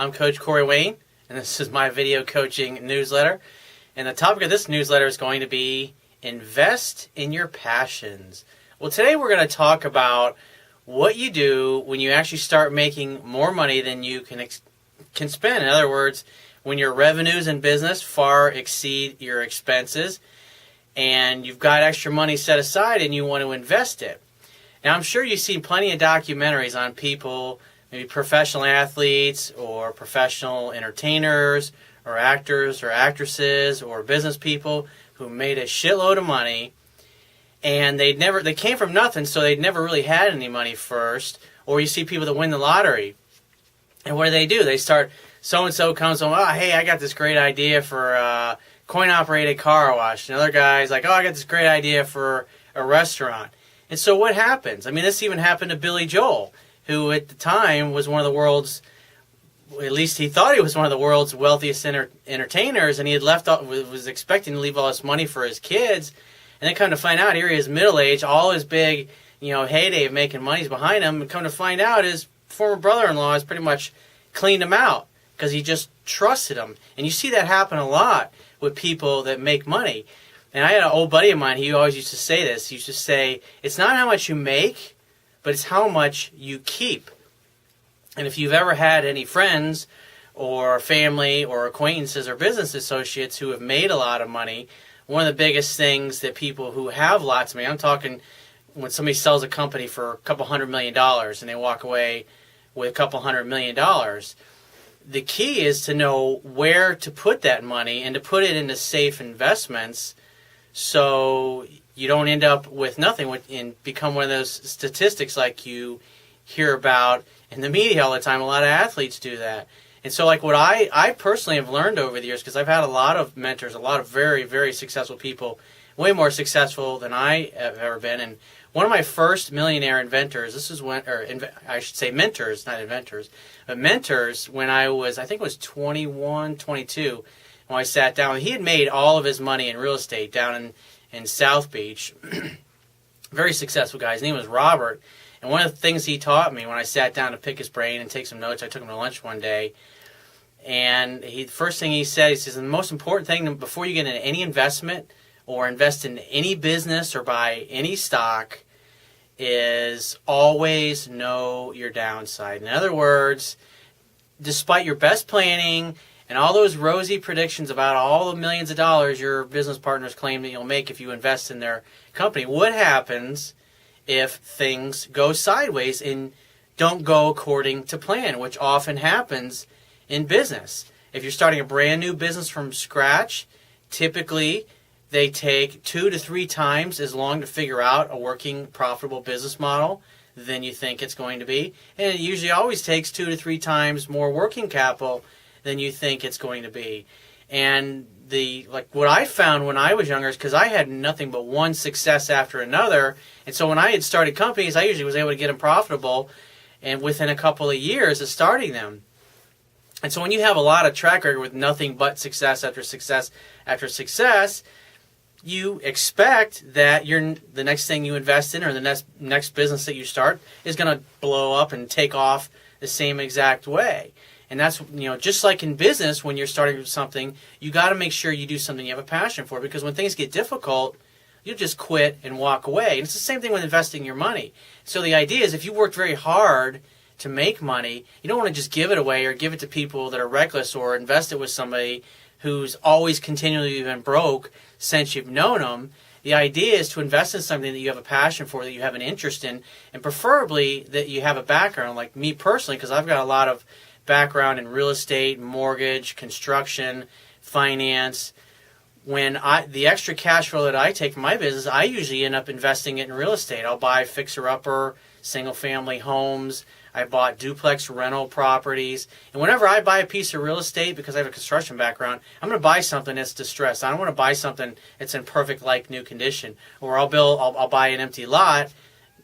I'm Coach Corey Wayne, and this is my video coaching newsletter. And the topic of this newsletter is going to be invest in your passions. Well, today we're going to talk about what you do when you actually start making more money than you can spend. In other words, when your revenues in business far exceed your expenses, and you've got extra money set aside and you want to invest it. Now, I'm sure you've seen plenty of documentaries on people, maybe professional athletes or professional entertainers or actors or actresses or business people who made a shitload of money, and they came from nothing, so they'd never really had any money first. Or you see people that win the lottery, and what do? They start, so-and-so comes on, oh, hey, I got this great idea for a coin-operated car wash. Another guy's like, oh, I got this great idea for a restaurant. And so what happens? I mean, this even happened to Billy Joel, who at the time was one of the world's, at least he thought he was one of the world's wealthiest entertainers, and he had was expecting to leave all this money for his kids, and then come to find out, here he is middle-aged, all his big, heyday of making money's behind him, and come to find out his former brother-in-law has pretty much cleaned him out because he just trusted him. And you see that happen a lot with people that make money. And I had an old buddy of mine, he always used to say this, he used to say, it's not how much you make, but it's how much you keep. And if you've ever had any friends or family or acquaintances or business associates who have made a lot of money, one of the biggest things that people who have lots of money, I'm talking when somebody sells a company for a couple $100 million and they walk away with a couple $100 million, the key is to know where to put that money and to put it into safe investments so you don't end up with nothing and become one of those statistics like you hear about in the media all the time. A lot of athletes do that. And so like what I personally have learned over the years, because I've had a lot of mentors, a lot of very, very successful people, way more successful than I have ever been. And one of my first millionaire inventors, I should say mentors, not inventors, but mentors when I think it was 21, 22, when I sat down. He had made all of his money in real estate down in South Beach. Very successful guy. His name was Robert. And one of the things he taught me when I sat down to pick his brain and take some notes, I took him to lunch one day, and the first thing he says, the most important thing before you get into any investment or invest in any business or buy any stock is always know your downside. In other words, despite your best planning and all those rosy predictions about all the millions of dollars your business partners claim that you'll make if you invest in their company, what happens if things go sideways and don't go according to plan, which often happens in business? If you're starting a brand new business from scratch, typically they take 2 to 3 times as long to figure out a working, profitable business model than you think it's going to be. And it usually always takes 2 to 3 times more working capital than you think it's going to be. And what I found when I was younger is because I had nothing but one success after another, and so when I had started companies, I usually was able to get them profitable and within a couple of years of starting them. And so when you have a lot of track record with nothing but success after success after success, you expect that the next thing you invest in or the next business that you start is going to blow up and take off the same exact way. And that's, just like in business, when you're starting something, you got to make sure you do something you have a passion for, because when things get difficult, you just quit and walk away. And it's the same thing with investing your money. So the idea is if you worked very hard to make money, you don't want to just give it away or give it to people that are reckless or invest it with somebody who's always continually been broke since you've known them. The idea is to invest in something that you have a passion for, that you have an interest in, and preferably that you have a background, like me personally, because I've got a lot of background in real estate, mortgage, construction, finance. When the extra cash flow that I take from my business, I usually end up investing it in real estate. I'll buy fixer-upper, single-family homes. I bought duplex rental properties. And whenever I buy a piece of real estate, because I have a construction background, I'm going to buy something that's distressed. I don't want to buy something that's in perfect, like, new condition. Or I'll buy an empty lot,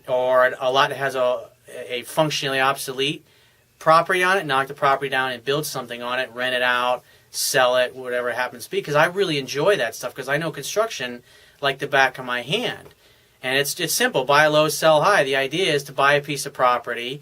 or a lot that has a functionally obsolete property on it, knock the property down and build something on it, rent it out, sell it, whatever it happens to be, because I really enjoy that stuff, because I know construction like the back of my hand. And it's simple. Buy low, sell high. The idea is to buy a piece of property,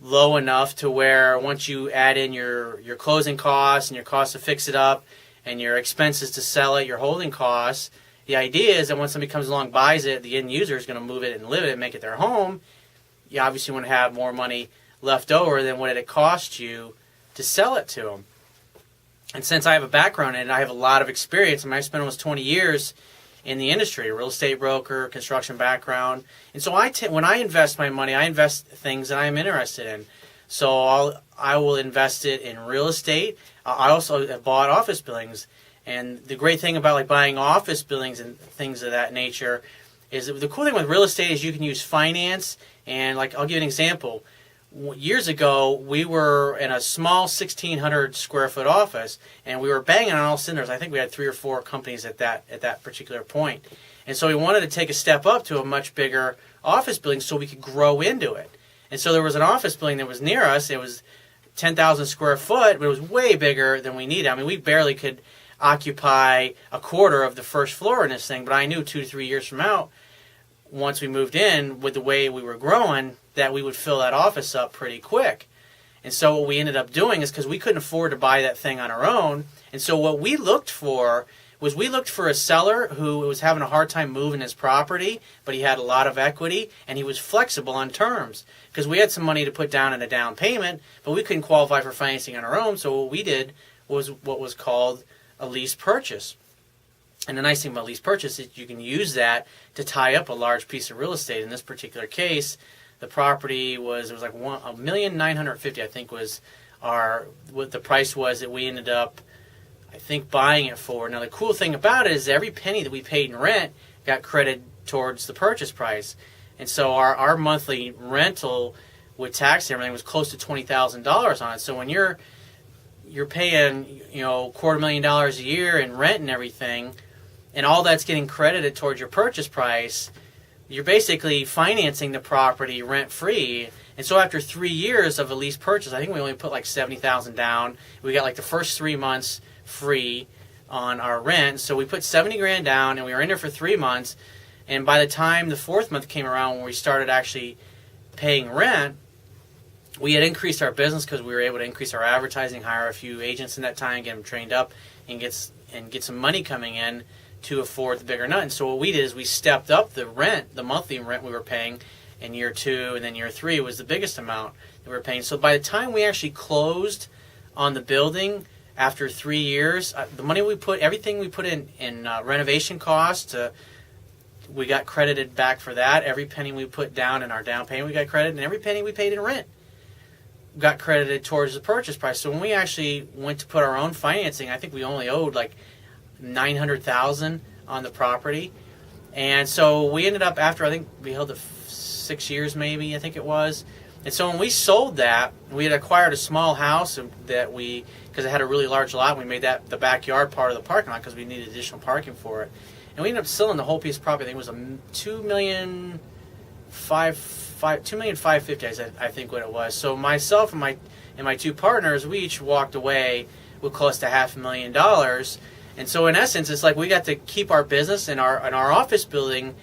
low enough to where once you add in your closing costs and your costs to fix it up and your expenses to sell it, your holding costs, the idea is that when somebody comes along, buys it, the end user is going to move it and live it and make it their home. You obviously want to have more money left over than what it cost you to sell it to them. And since I have a background in it, I have a lot of experience. I mean, I spent almost 20 years in the industry, a real estate broker, construction background. And so when I invest my money, I invest things that I'm interested in. So I will invest it in real estate. I also have bought office buildings. And the great thing about buying office buildings and things of that nature is that the cool thing with real estate is you can use finance. And I'll give you an example. Years ago, we were in a small 1,600 square foot office, and we were banging on all cylinders. I think we had 3 or 4 companies at that particular point. And so we wanted to take a step up to a much bigger office building so we could grow into it. And so there was an office building that was near us. It was 10,000 square foot, but it was way bigger than we needed. I mean, we barely could occupy a quarter of the first floor in this thing, but I knew 2 to 3 years from out, once we moved in, with the way we were growing, that we would fill that office up pretty quick. And so what we ended up doing is, because we couldn't afford to buy that thing on our own, and so what we looked for was a seller who was having a hard time moving his property, but he had a lot of equity, and he was flexible on terms. Because we had some money to put down in a down payment, but we couldn't qualify for financing on our own, so what we did was what was called a lease purchase. And the nice thing about lease purchase is you can use that to tie up a large piece of real estate. In this particular case, the property was $1,950,000, I think, was what the price was that we ended up, I think, buying it for. Now the cool thing about it is every penny that we paid in rent got credited towards the purchase price. And so our monthly rental with tax and everything was close to $20,000 on it. So when you're paying $250,000 a year in rent and everything, and all that's getting credited towards your purchase price, you're basically financing the property rent-free. And so after 3 years of a lease purchase, I think we only put $70,000 down. We got the first 3 months free on our rent. So we put $70,000 down, and we were in there for 3 months. And by the time the 4th month came around, when we started actually paying rent, we had increased our business because we were able to increase our advertising, hire a few agents in that time, get them trained up, and get some money coming in to afford the bigger nut. And so what we did is we stepped up the rent, the monthly rent we were paying in year 2, and then year 3 was the biggest amount that we were paying. So by the time we actually closed on the building after 3 years, the money everything we put in renovation costs, we got credited back for that. Every penny we put down in our down payment, we got credited, and every penny we paid in rent got credited towards the purchase price. So when we actually went to put our own financing, I think we only owed $900,000 on the property. And so we ended up, after I think we held it 6 years maybe, I think it was. And so when we sold that, we had acquired a small house that because it had a really large lot, we made that the backyard part of the parking lot because we needed additional parking for it. And we ended up selling the whole piece of property. I think it was $2,550,000, I think what it was. So myself and my 2 partners, we each walked away with close to $500,000. And so in essence, it's we got to keep our business, and our office building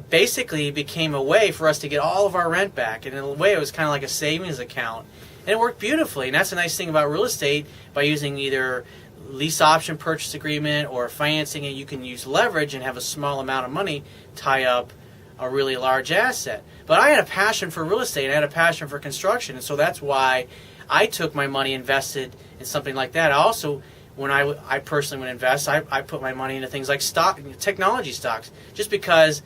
basically became a way for us to get all of our rent back. And in a way, it was kind of like a savings account. And it worked beautifully. And that's the nice thing about real estate. By using either lease option purchase agreement or financing it, you can use leverage and have a small amount of money tie up a really large asset. But I had a passion for real estate. I had a passion for construction. And so that's why I took my money, invested in something like that. I also, when I personally would invest, I put my money into things like technology stocks, just because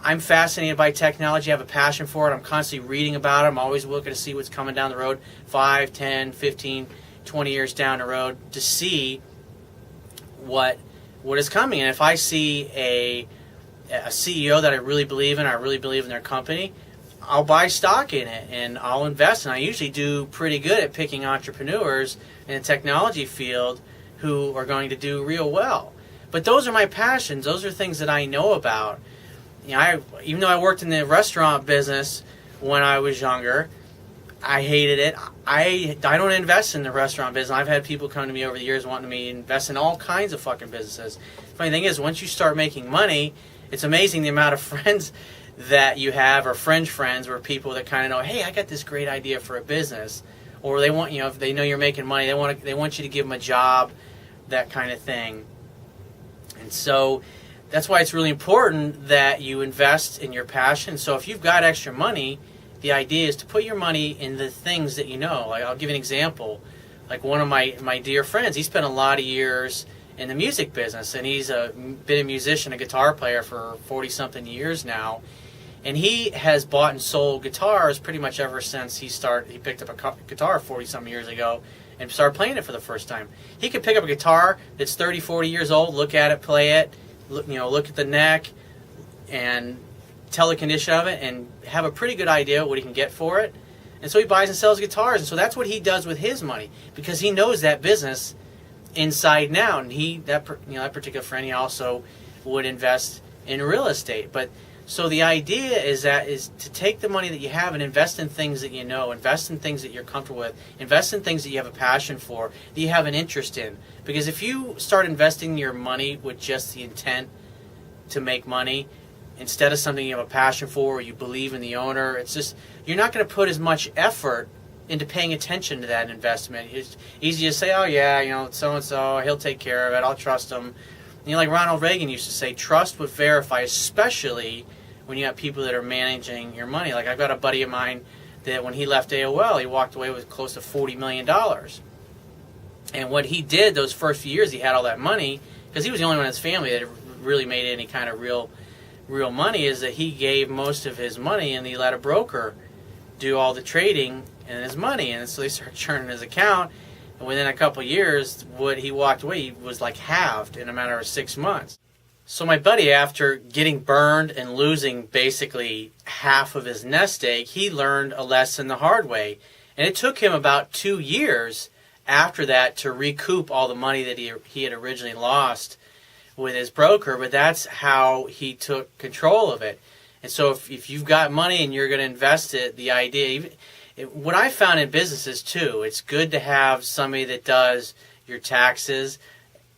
I'm fascinated by technology. I have a passion for it. I'm constantly reading about it. I'm always looking to see what's coming down the road 5, 10, 15, 20 years down the road to see what is coming. And if I see a CEO that I really believe in, I really believe in their company, I'll buy stock in it and I'll invest. And I usually do pretty good at picking entrepreneurs in the technology field who are going to do real well. But those are my passions. Those are things that I know about. Even though I worked in the restaurant business when I was younger, I hated it. I don't invest in the restaurant business. I've had people come to me over the years wanting me to invest in all kinds of fucking businesses. The funny thing is, once you start making money, it's amazing the amount of friends that you have, or friends, or people that kind of know, hey, I got this great idea for a business, or they want, if they know you're making money, they want you to give them a job, that kind of thing. And so that's why it's really important that you invest in your passion. So if you've got extra money, the idea is to put your money in the things that you know. Like, I'll give you an example. Like, one of my dear friends, he spent a lot of years in the music business, and he's been a musician, a guitar player for 40-something years now. And he has bought and sold guitars pretty much ever since he picked up a guitar 40-something years ago and started playing it for the first time. He could pick up a guitar that's 30, 40 years old, look at it, play it, look at the neck, and tell the condition of it, and have a pretty good idea what he can get for it. And so he buys and sells guitars, and so that's what he does with his money, because he knows that business inside and out. And that particular friend, he also would invest in real estate. But so the idea is to take the money that you have and invest in things that you know, invest in things that you're comfortable with, invest in things that you have a passion for, that you have an interest in. Because if you start investing your money with just the intent to make money, instead of something you have a passion for, or you believe in the owner, it's just, you're not going to put as much effort into paying attention to that investment. It's easy to say, oh yeah, so-and-so, he'll take care of it, I'll trust him. Like Ronald Reagan used to say, trust but verify, especially when you have people that are managing your money. Like, I've got a buddy of mine that when he left AOL, he walked away with close to $40 million. And what he did those first few years, he had all that money, because he was the only one in his family that really made any kind of real money, is that he gave most of his money and he let a broker do all the trading and his money. And so they started churning his account. And within a couple of years, what he walked away was like halved in a matter of 6 months. So my buddy, after getting burned and losing basically half of his nest egg, he learned a lesson the hard way. And it took him about 2 years after that to recoup all the money that he had originally lost with his broker, but that's how he took control of it. And so if you've got money and you're going to invest it, the idea, what I found in businesses too, it's good to have somebody that does your taxes,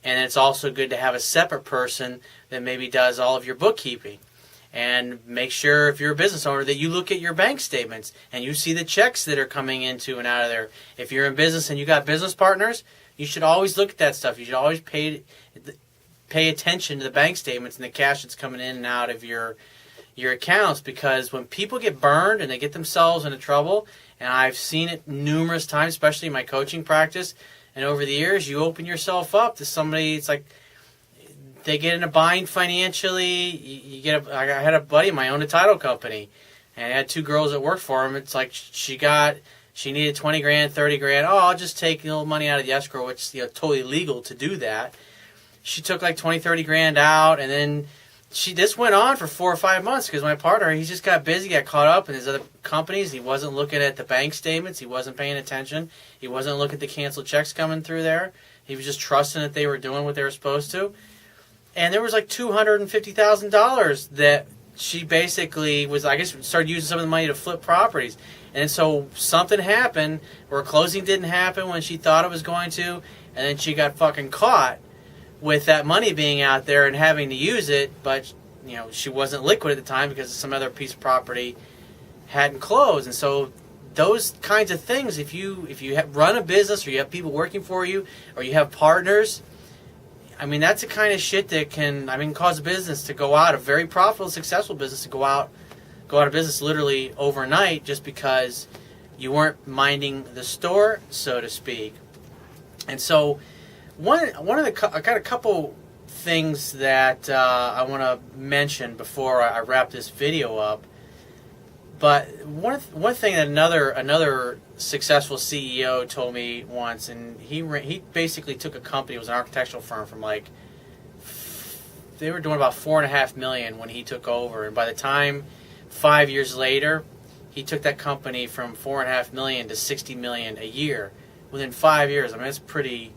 and it's also good to have a separate person that maybe does all of your bookkeeping. And make sure, if you're a business owner, that you look at your bank statements and you see the checks that are coming into and out of there. If you're in business and you got business partners, you should always look at that stuff. You should always pay attention to the bank statements and the cash that's coming in and out of your accounts, because when people get burned and they get themselves into trouble, and I've seen it numerous times, especially in my coaching practice, and over the years, you open yourself up to somebody. It's like they get in a bind financially. I had a buddy of mine owned a title company, and I had 2 girls that worked for him. It's like she needed 20 grand, 30 grand. Oh, I'll just take a little money out of the escrow, which is totally legal to do that. She took like 20, 30 grand out, and then this went on for 4 or 5 months, because my partner, he just got busy, got caught up in his other companies. He wasn't looking at the bank statements. He wasn't paying attention. He wasn't looking at the canceled checks coming through there. He was just trusting that they were doing what they were supposed to. And there was like $250,000 that she basically started using some of the money to flip properties. And so something happened where closing didn't happen when she thought it was going to, and then she got fucking caught with that money being out there and having to use it, but she wasn't liquid at the time because some other piece of property hadn't closed. And so those kinds of things, if you run a business, or you have people working for you, or you have partners, that's the kind of shit that can cause a business to go out, a very profitable, successful business to go out of business literally overnight, just because you weren't minding the store, so to speak. And so I got a couple things that I want to mention before I wrap this video up. But one thing that another successful CEO told me once, and he basically took a company, it was an architectural firm, from they were doing about $4.5 million when he took over, and by the time 5 years later, he took that company from $4.5 million to $60 million a year within 5 years. That's pretty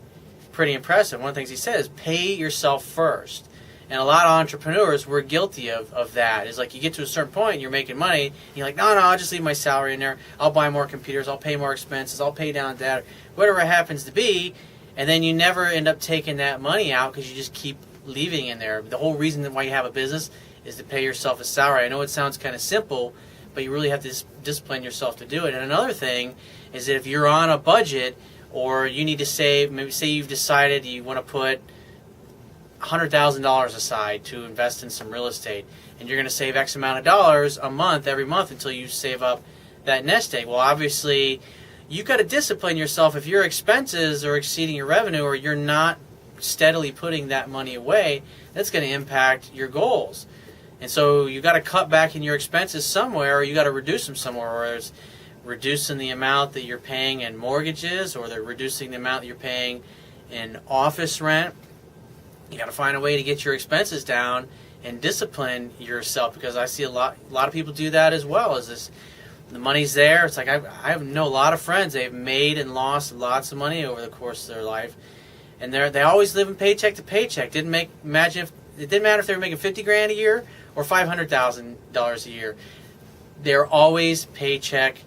impressive. One of the things he said is pay yourself first. And a lot of entrepreneurs were guilty of that. It's like you get to a certain point and you're making money, and you're like, no, I'll just leave my salary in there. I'll buy more computers. I'll pay more expenses. I'll pay down debt, whatever it happens to be. And then you never end up taking that money out because you just keep leaving in there. The whole reason why you have a business is to pay yourself a salary. I know it sounds kind of simple, but you really have to discipline yourself to do it. And another thing is that if you're on a budget or you need to save, maybe say you've decided you want to put $100,000 aside to invest in some real estate, and you're going to save X amount of dollars a month, every month, until you save up that nest egg. Well, obviously, you've got to discipline yourself. If your expenses are exceeding your revenue, or you're not steadily putting that money away, that's going to impact your goals. And so you've got to cut back in your expenses somewhere, or you got to reduce them somewhere, or it's reducing the amount that you're paying in mortgages, or they're reducing the amount that you're paying in office rent. You got to find a way to get your expenses down and discipline yourself, because I see a lot of people do that as well. Is this, the money's there? It's like I know a lot of friends, they've made and lost lots of money over the course of their life, and they always living paycheck to paycheck. It didn't matter if they were making $50,000 a year or $500,000 a year. They're always paycheck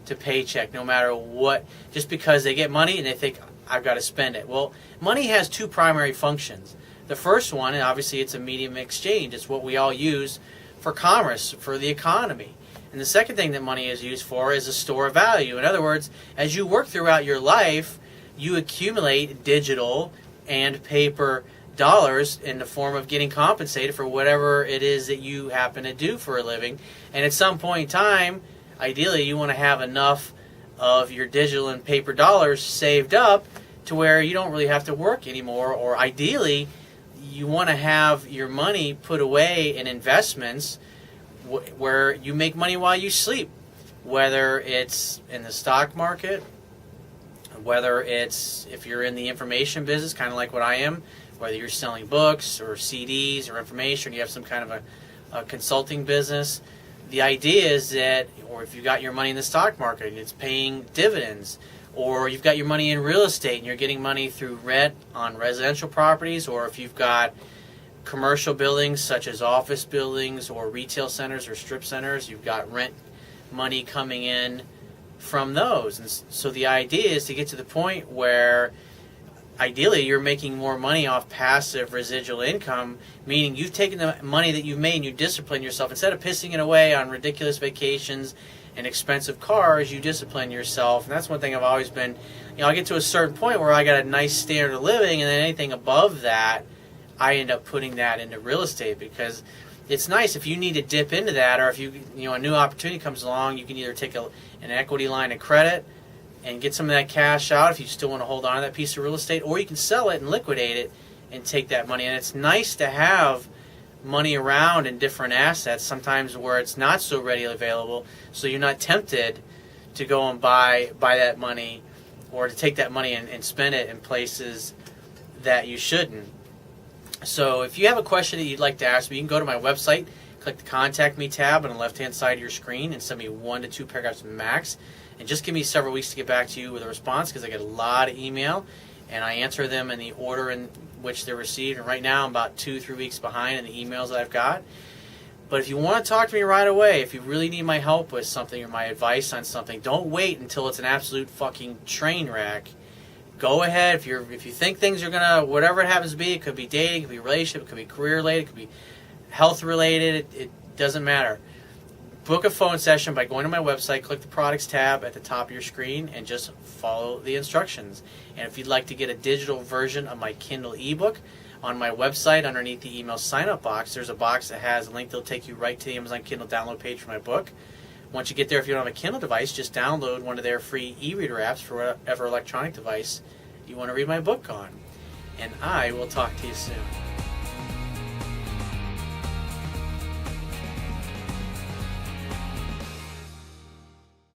to paycheck, no matter what. Just because they get money and they think, I've got to spend it. Well, money has two primary functions. The first one, and obviously it's a medium of exchange. It's what we all use for commerce, for the economy. And the second thing that money is used for is a store of value. In other words, as you work throughout your life, you accumulate digital and paper dollars in the form of getting compensated for whatever it is that you happen to do for a living. And at some point in time, ideally, you want to have enough of your digital and paper dollars saved up to where you don't really have to work anymore, or ideally, you want to have your money put away in investments where you make money while you sleep, whether it's in the stock market, whether it's if you're in the information business, kind of like what I am, whether you're selling books or CDs or information, you have some kind of a consulting business. The idea is that, or if you got your money in the stock market and it's paying dividends, or you've got your money in real estate and you're getting money through rent on residential properties, or if you've got commercial buildings such as office buildings or retail centers or strip centers, you've got rent money coming in from those. And so the idea is to get to the point where ideally you're making more money off passive residual income, meaning you've taken the money that you've made and you discipline yourself. Instead of pissing it away on ridiculous vacations and expensive cars, you discipline yourself. And that's one thing I've always been, I get to a certain point where I got a nice standard of living, and then anything above that, I end up putting that into real estate, because it's nice if you need to dip into that, or if a new opportunity comes along, you can either take an equity line of credit and get some of that cash out if you still want to hold on to that piece of real estate, or you can sell it and liquidate it and take that money. And it's nice to have money around in different assets, sometimes where it's not so readily available, so you're not tempted to go and buy that money, or to take that money and spend it in places that you shouldn't. So if you have a question that you'd like to ask me, you can go to my website, click the Contact Me tab on the left-hand side of your screen, and send me 1 to 2 paragraphs max. And just give me several weeks to get back to you with a response, because I get a lot of email, and I answer them in the order in which they're received. And right now I'm about 2-3 weeks behind in the emails that I've got. But if you want to talk to me right away, if you really need my help with something or my advice on something, don't wait until it's an absolute fucking train wreck. Go ahead. If you think things are gonna, whatever it happens to be, it could be dating, it could be relationship, it could be career related, it could be health related, it doesn't matter. Book a phone session by going to my website, click the products tab at the top of your screen, and just follow the instructions. And if you'd like to get a digital version of my Kindle ebook, on my website underneath the email sign-up box, there's a box that has a link that'll take you right to the Amazon Kindle download page for my book. Once you get there, if you don't have a Kindle device, just download one of their free e-reader apps for whatever electronic device you want to read my book on. And I will talk to you soon.